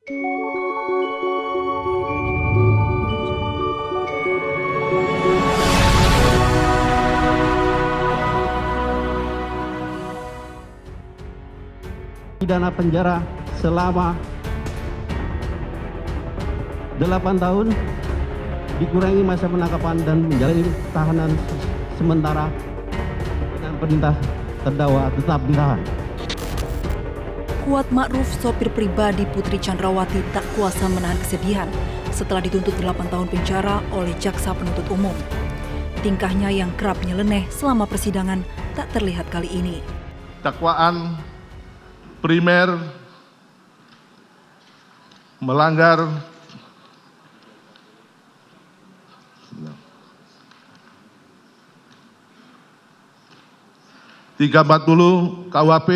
Pidana penjara selama 8 tahun dikurangi masa penangkapan dan menjalani tahanan sementara dengan perintah terdakwa tetap ditahan. Kuat Ma'ruf, sopir pribadi Putri Chandrawati, tak kuasa menahan kesedihan setelah dituntut 8 tahun penjara oleh jaksa penuntut umum. Tingkahnya yang kerap nyeleneh selama persidangan tak terlihat kali ini. Dakwaan primer melanggar (340) KUHP,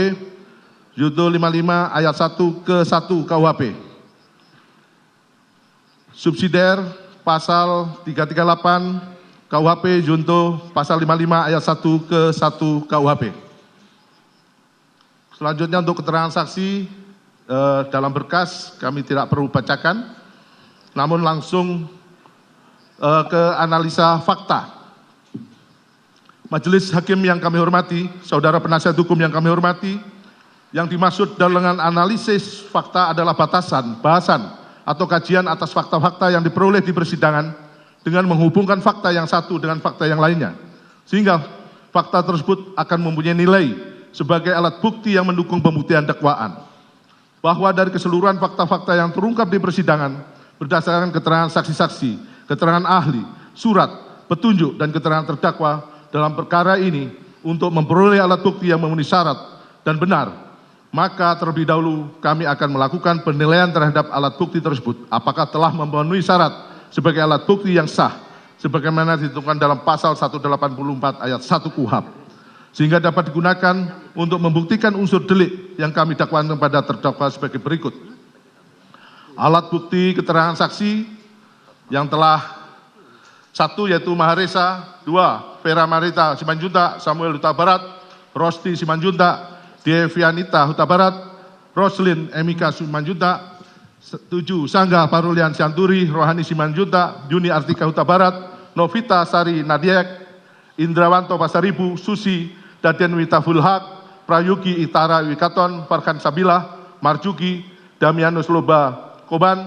Junto 55 ayat 1 ke 1 KUHP. Subsidiar pasal 338 KUHP Junto pasal 55 ayat 1 ke 1 KUHP. Selanjutnya untuk keterangan saksi dalam berkas kami tidak perlu bacakan, namun langsung ke analisa fakta. Majelis Hakim yang kami hormati, saudara penasihat hukum yang kami hormati, yang dimaksud dengan analisis fakta adalah bahasan atau kajian atas fakta-fakta yang diperoleh di persidangan dengan menghubungkan fakta yang satu dengan fakta yang lainnya, sehingga fakta tersebut akan mempunyai nilai sebagai alat bukti yang mendukung pembuktian dakwaan. Bahwa dari keseluruhan fakta-fakta yang terungkap di persidangan berdasarkan keterangan saksi-saksi, keterangan ahli, surat, petunjuk, dan keterangan terdakwa dalam perkara ini untuk memperoleh alat bukti yang memenuhi syarat dan benar, maka terlebih dahulu kami akan melakukan penilaian terhadap alat bukti tersebut apakah telah memenuhi syarat sebagai alat bukti yang sah sebagaimana ditentukan dalam pasal 184 ayat 1 KUHP, sehingga dapat digunakan untuk membuktikan unsur delik yang kami dakwakan kepada terdakwa sebagai berikut. Alat bukti keterangan saksi yang telah: 1 yaitu Maharesa, 2 Vera Marita Simanjuntak, Samuel Huta Barat, Rosti Simanjuntak, Devianita Huta Barat, Roslin Emika Simanjuntak, 7 Sangga Parulian Sianturi, Rohani Simanjuntak, Juni Artika Huta Barat, Novita Sari Nadiek, Indrawanto Pasaribu, Susi Daden Witaful Haq, Prayugi Itara Wikaton, Farhan Sabilah, Marjuki, Damianus Loba Koban,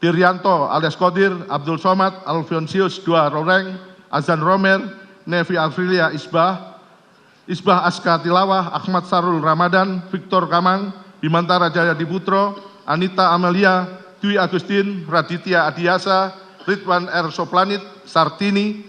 Diryanto alias Kodir, Abdul Somad, Alfonsius 2 Roreng, Azan Romer, Nevi Afrilia Isbah Aska Tilawah, Ahmad Sarul Ramadan, Victor Kamang, Bimantara Jaya Diputro, Anita Amelia, Dwi Agustin, Raditya Adiasa, Ridwan R. Soplanit, Sartini,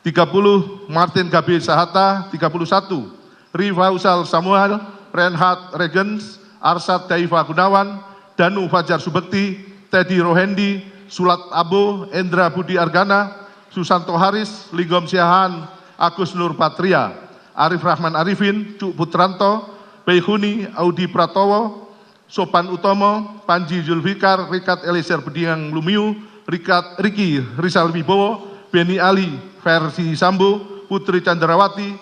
30 Martin Gabi Sahata, 31 Rifausal Samuel, Renhat Regens, Arsad Daifa Gunawan, Danu Fajar Subekti, Teddy Rohendi, Sulat Abo, Endra Budi Argana, Susanto Haris, Ligom Siahan, Agus Nur Patria, Arif Rahman Arifin, Cuk Putranto, Beihuni, Audi Pratowo, Sopan Utomo, Panji Zulfikar, Rikat Elisir Bediang Lumiu, Riki Rizal Wibowo, Beni Ali, Versi Sambo, Putri Chandrawati,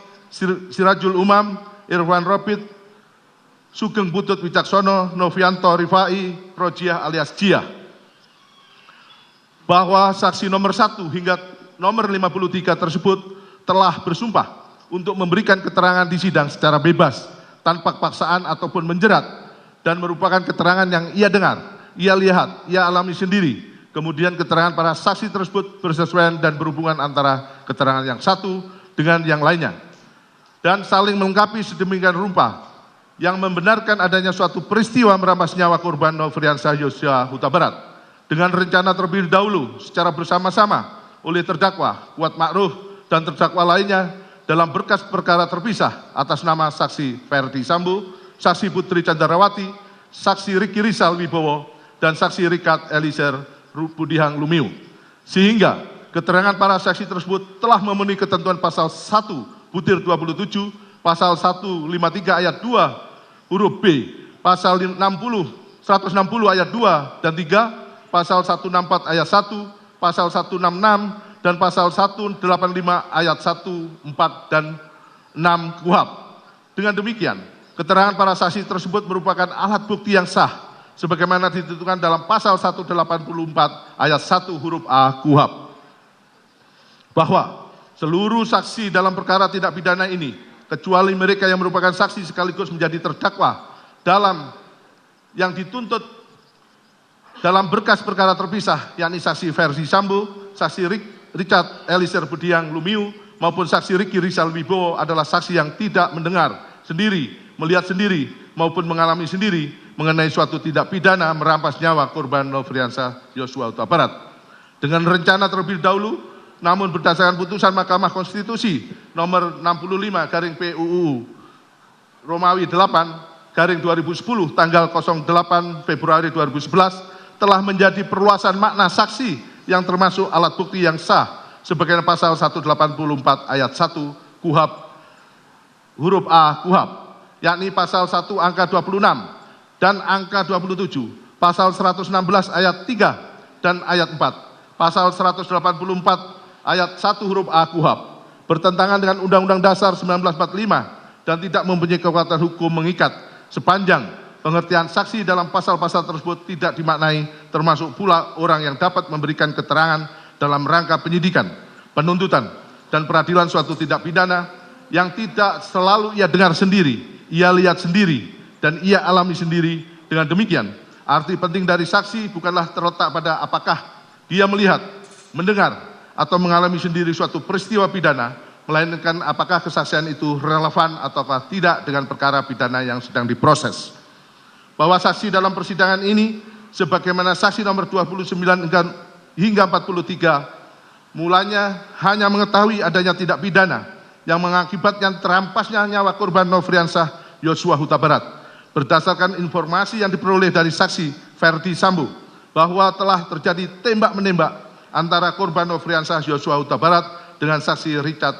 Sirajul Umam, Irwan Robit, Sugeng Putut Wicaksono, Novianto Rifai, Rojiah alias Jia. Bahwa saksi nomor 1 hingga nomor 53 tersebut telah bersumpah untuk memberikan keterangan di sidang secara bebas, tanpa paksaan ataupun menjerat, dan merupakan keterangan yang ia dengar, ia lihat, ia alami sendiri. Kemudian keterangan para saksi tersebut bersesuaian dan berhubungan antara keterangan yang satu dengan yang lainnya, dan saling melengkapi sedemikian rupa yang membenarkan adanya suatu peristiwa merampas nyawa korban Nofriansah Yosua Huta Barat dengan rencana terlebih dahulu secara bersama-sama oleh terdakwa Kuat Ma'ruf dan terdakwa lainnya dalam berkas perkara terpisah atas nama saksi Ferdi Sambo, saksi Putri Chandrawati, saksi Riki Rizal Wibowo, dan saksi Rikat Elisir Budihang Lumiu, sehingga keterangan para saksi tersebut telah memenuhi ketentuan pasal 1/27, pasal 153 ayat 2 huruf B, pasal 160 ayat 2 dan 3, pasal 164 ayat 1, pasal 166 dan pasal 185 ayat 1, 4, dan 6 KUHP. Dengan demikian, keterangan para saksi tersebut merupakan alat bukti yang sah sebagaimana ditentukan dalam pasal 184 ayat 1 huruf A KUHP. Bahwa seluruh saksi dalam perkara tindak pidana ini, kecuali mereka yang merupakan saksi sekaligus menjadi terdakwa dalam yang dituntut dalam berkas perkara terpisah, yakni saksi Verdi Sambo, saksi Richard Eliezer Budiang Lumiu, maupun saksi Ricky Rizal Wibowo adalah saksi yang tidak mendengar sendiri, melihat sendiri, maupun mengalami sendiri mengenai suatu tindak pidana merampas nyawa korban Nofriansah Yosua Huta Barat. Dengan rencana terlebih dahulu, namun berdasarkan putusan Mahkamah Konstitusi nomor 65 garing PUU Romawi 8 garing 2010 tanggal 08 Februari 2011 telah menjadi perluasan makna saksi yang termasuk alat bukti yang sah sebagaimana pasal 184 ayat 1 KUHP huruf A KUHP, yakni pasal 1 angka 26 dan angka 27, pasal 116 ayat 3 dan ayat 4, pasal 184 ayat 1 huruf A KUHP bertentangan dengan Undang-Undang Dasar 1945 dan tidak mempunyai kekuatan hukum mengikat sepanjang pengertian saksi dalam pasal-pasal tersebut tidak dimaknai termasuk pula orang yang dapat memberikan keterangan dalam rangka penyidikan, penuntutan, dan peradilan suatu tindak pidana yang tidak selalu ia dengar sendiri, ia lihat sendiri, dan ia alami sendiri. Dengan demikian, arti penting dari saksi bukanlah terletak pada apakah dia melihat, mendengar, atau mengalami sendiri suatu peristiwa pidana, melainkan apakah kesaksian itu relevan ataukah tidak dengan perkara pidana yang sedang diproses. Bahwa saksi dalam persidangan ini sebagaimana saksi nomor 29 hingga 43 mulanya hanya mengetahui adanya tindak pidana yang mengakibatkan terampasnya nyawa korban Nofriansah Yosua Huta Barat berdasarkan informasi yang diperoleh dari saksi Verdi Sambo bahwa telah terjadi tembak-menembak antara korban Nofriansah Yosua Huta Barat dengan saksi Richard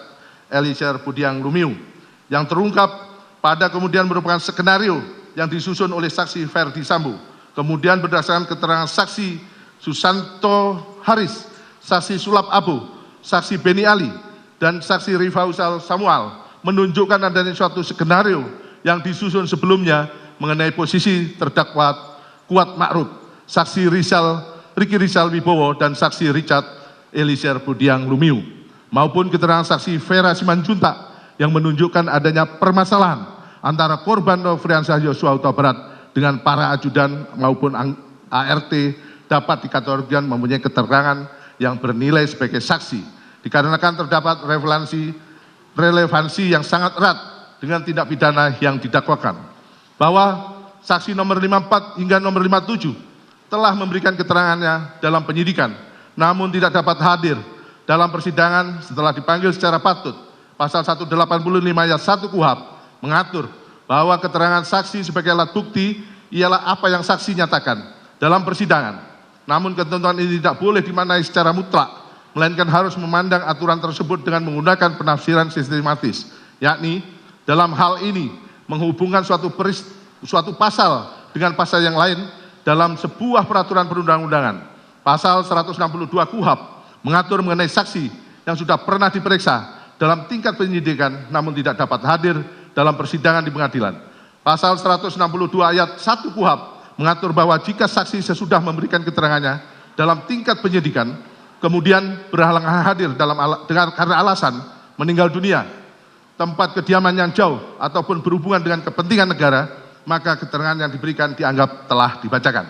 Eliezer Budiang Lumiu yang terungkap pada kemudian merupakan skenario yang disusun oleh saksi Verdi Sambo. Kemudian berdasarkan keterangan saksi Susanto Haris, saksi Sulap Abu, saksi Beni Ali, dan saksi Rifauzal Samuel menunjukkan adanya suatu skenario yang disusun sebelumnya mengenai posisi terdakwa Kuat Ma'ruf, saksi Ricky Rizal Wibowo, dan saksi Richard Eliezer Budiang Lumiu, maupun keterangan saksi Vera Simanjuntak yang menunjukkan adanya permasalahan antara korban Nofriansah Yosua Huta Barat dengan para ajudan maupun ART dapat dikategorikan mempunyai keterangan yang bernilai sebagai saksi dikarenakan terdapat relevansi yang sangat erat dengan tindak pidana yang didakwakan. Bahwa saksi nomor 54 hingga nomor 57 telah memberikan keterangannya dalam penyidikan namun tidak dapat hadir dalam persidangan setelah dipanggil secara patut. Pasal 185 ayat 1 KUHP mengatur bahwa keterangan saksi sebagai alat bukti ialah apa yang saksi nyatakan dalam persidangan. Namun ketentuan ini tidak boleh dimaknai secara mutlak, melainkan harus memandang aturan tersebut dengan menggunakan penafsiran sistematis, yakni dalam hal ini menghubungkan suatu pasal dengan pasal yang lain dalam sebuah peraturan perundang-undangan. Pasal 162 KUHP mengatur mengenai saksi yang sudah pernah diperiksa dalam tingkat penyidikan namun tidak dapat hadir dalam persidangan di pengadilan. Pasal 162 ayat 1 KUHP mengatur bahwa jika saksi sesudah memberikan keterangannya dalam tingkat penyidikan kemudian berhalangan hadir karena alasan meninggal dunia, tempat kediaman yang jauh ataupun berhubungan dengan kepentingan negara, maka keterangan yang diberikan dianggap telah dibacakan.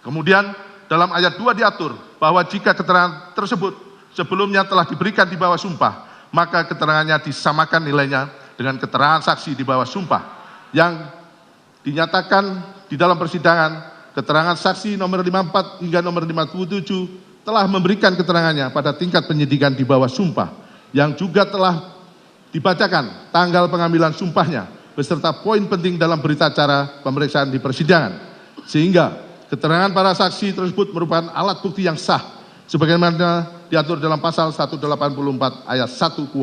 Kemudian dalam ayat 2 diatur bahwa jika keterangan tersebut sebelumnya telah diberikan di bawah sumpah, maka keterangannya disamakan nilainya dengan keterangan saksi di bawah sumpah yang dinyatakan di dalam persidangan. Keterangan saksi nomor 54 hingga nomor 57 telah memberikan keterangannya pada tingkat penyidikan di bawah sumpah yang juga telah dibacakan tanggal pengambilan sumpahnya beserta poin penting dalam berita acara pemeriksaan di persidangan, sehingga keterangan para saksi tersebut merupakan alat bukti yang sah sebagaimana diatur dalam pasal 184 ayat 1 KUHP.